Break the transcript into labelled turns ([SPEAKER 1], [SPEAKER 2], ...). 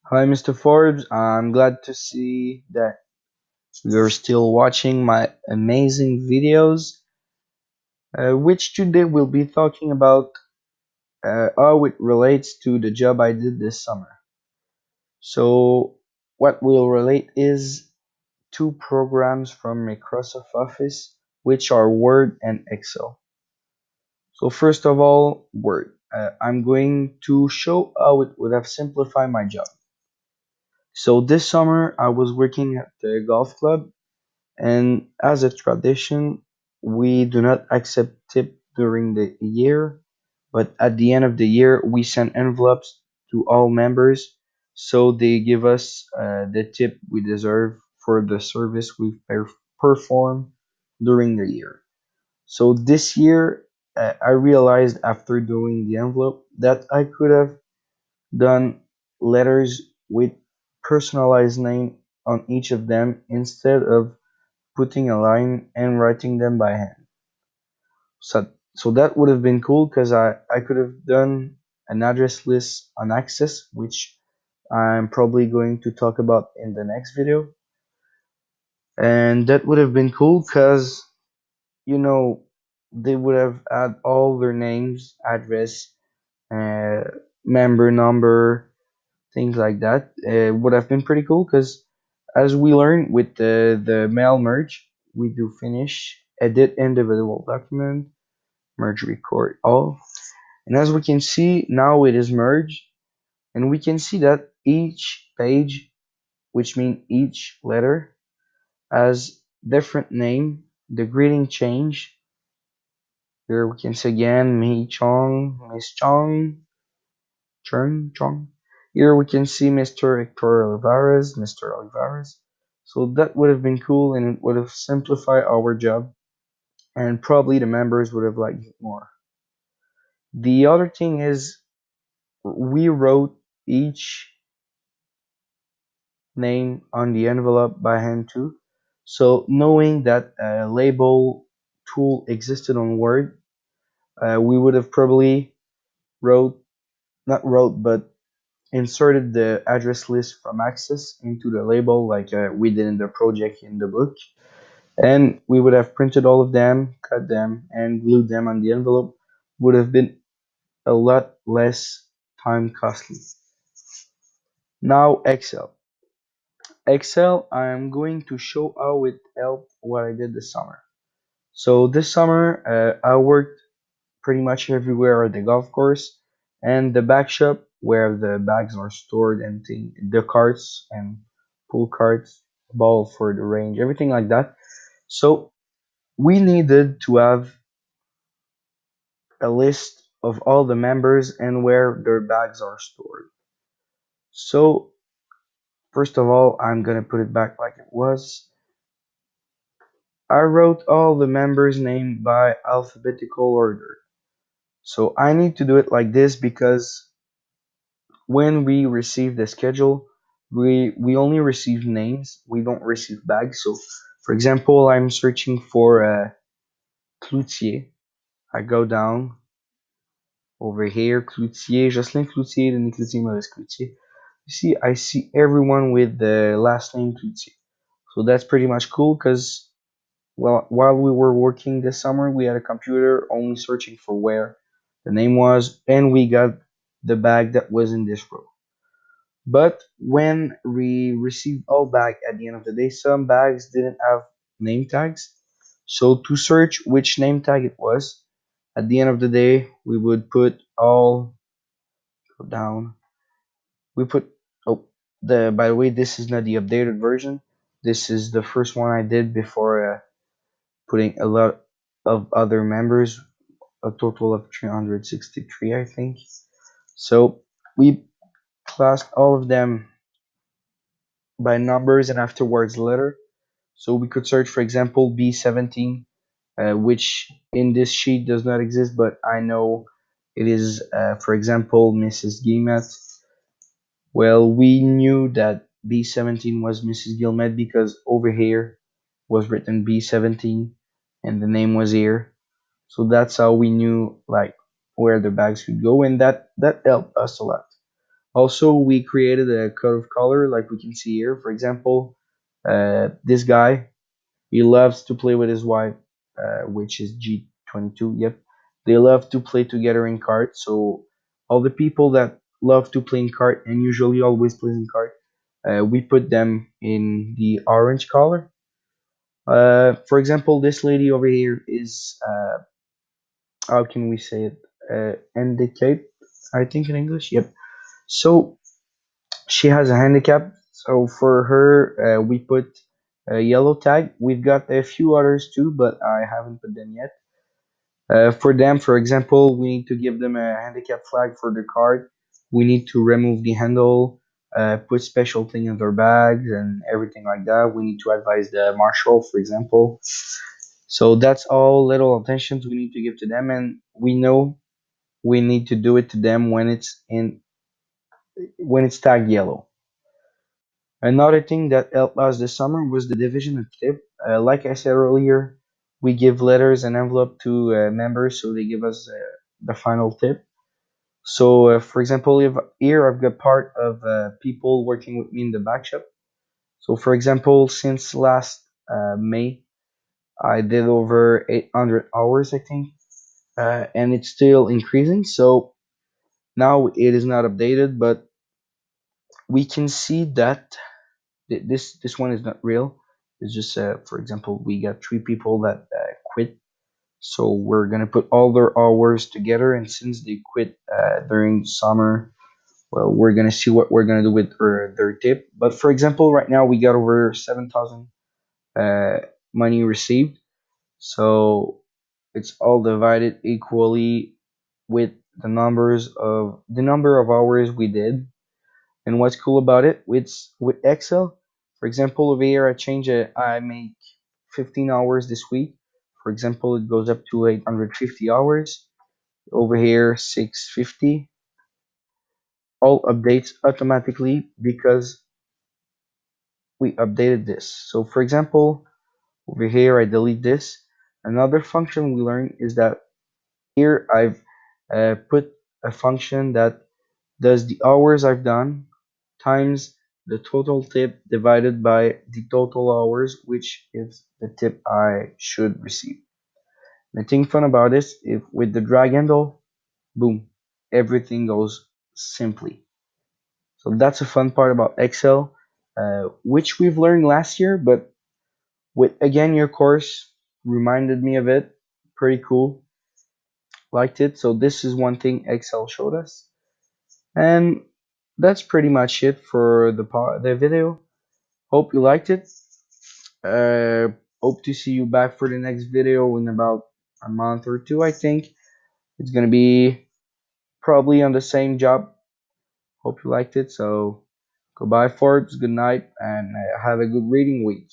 [SPEAKER 1] Hi, Mr. Forbes. I'm glad to see that you're still watching my amazing videos, which today we'll be talking about how it relates to the job I did this summer. So, what we'll relate is two programs from Microsoft Office, which are Word and Excel. So, first of all, Word. I'm going to show how it would have simplified my job. So, this summer I was working at the golf club. And as a tradition, we do not accept tip during the year, but at the end of the year, we send envelopes to all members so they give us the tip we deserve for the service we've performed during the year. So this year, I realized after doing the envelope that I could have done letters with personalized name on each of them instead of putting a line and writing them by hand. So that would have been cool because I could have done an address list on Access, which I'm probably going to talk about in the next video. And that would have been cool because, you know, they would have had all their names, address, uh, member number, things like that. It would have been pretty cool because, as we learn with the mail merge, we do finish, edit individual document, merge record all. And as we can see, now it is merged, and we can see that each page, which means each letter, has different name. The greeting change. Here we can see again, me Chong, Miss Chong, Chong. Here we can see Mr. Hector Olivares, Mr. Olivares. So that would have been cool and it would have simplified our job and probably the members would have liked it more. The other thing is we wrote each name on the envelope by hand too. So knowing that a label tool existed on Word, we would have probably wrote, not wrote, but inserted the address list from Access into the label like we did in the project in the book. And we would have printed all of them, cut them, and glued them on the envelope. Would have been a lot less time costly. Now Excel. Excel, I'm going to show how it helped what I did this summer. So this summer, I worked pretty much everywhere at the golf course and the bag shop where the bags are stored and the carts and pool carts, ball for the range, everything like that. So we needed to have a list of all the members and where their bags are stored. So first of all, I'm gonna put it back like it was. I wrote all the members' name by alphabetical order. So I need to do it like this because when we receive the schedule, we only receive names, we don't receive bags. So for example, I'm searching for Cloutier. I go down over here, Cloutier, Jocelyn Cloutier, Denis Cloutier, Maurice Cloutier. You see, I see everyone with the last name Cloutier. So that's pretty much cool because well, while we were working this summer, we had a computer only searching for where the name was, and we got the bag that was in this row. But when we received all bag at the end of the day, some bags didn't have name tags. So to search which name tag it was, at the end of the day, we would put all go down. We put oh the by the way, this is not the updated version. This is the first one I did before putting a lot of other members, a total of 363, I think. So we classed all of them by numbers and afterwards letter. So we could search, for example, B17, which in this sheet does not exist, but I know it is, for example, Mrs. Guillemette. Well, we knew that B17 was Mrs. Guillemette because over here was written B17 and the name was here. So that's how we knew like where the bags could go, and that helped us a lot. Also, we created a code of color like we can see here. For example, this guy, he loves to play with his wife, which is G22. Yep. They love to play together in cart. So all the people that love to play in cart and usually always play in cart, we put them in the orange color. For example, this lady over here is, how can we say it? Handicapped, I think in English. Yep. So she has a handicap. So for her, we put a yellow tag. We've got a few others too, but I haven't put them yet. For them, for example, we need to give them a handicap flag for the card. We need to remove the handle, put special thing in their bags and everything like that. We need to advise the marshal, for example. So that's all little attentions we need to give to them, and we know we need to do it to them when it's tagged yellow. Another thing that helped us this summer was the division of tip. Like I said earlier, we give letters and envelope to members so they give us the final tip. So, for example, if here I've got part of people working with me in the back shop. So, for example, since last May, I did over 800 hours, I think, and it's still increasing. So now it is not updated, but we can see that this one is not real. It's just, for example, we got three people that quit. So we're gonna put all their hours together, and since they quit during summer, well, we're gonna see what we're gonna do with their tip. But for example, right now we got over 7,000 uh, money received, so it's all divided equally with the number of hours we did. And what's cool about it, with Excel, for example, over here I change it. I make 15 hours this week. For example, it goes up to 850 hours. Over here, 650. All updates automatically because we updated this. So for example, over here I delete this. Another function we learned is that here I've put a function that does the hours I've done times the total tip divided by the total hours, which is the tip I should receive. The thing fun about this, if with the drag handle, boom, everything goes simply. So that's a fun part about Excel, which we've learned last year, but with again your course reminded me of it. Pretty cool, liked it. So this is one thing Excel showed us, and that's pretty much it for the video. Hope you liked it. Uh, Hope to see you back for the next video in about a month or two. I think it's gonna be probably on the same job. Hope you liked it. So goodbye, Forbes. Good night, and have a good reading week.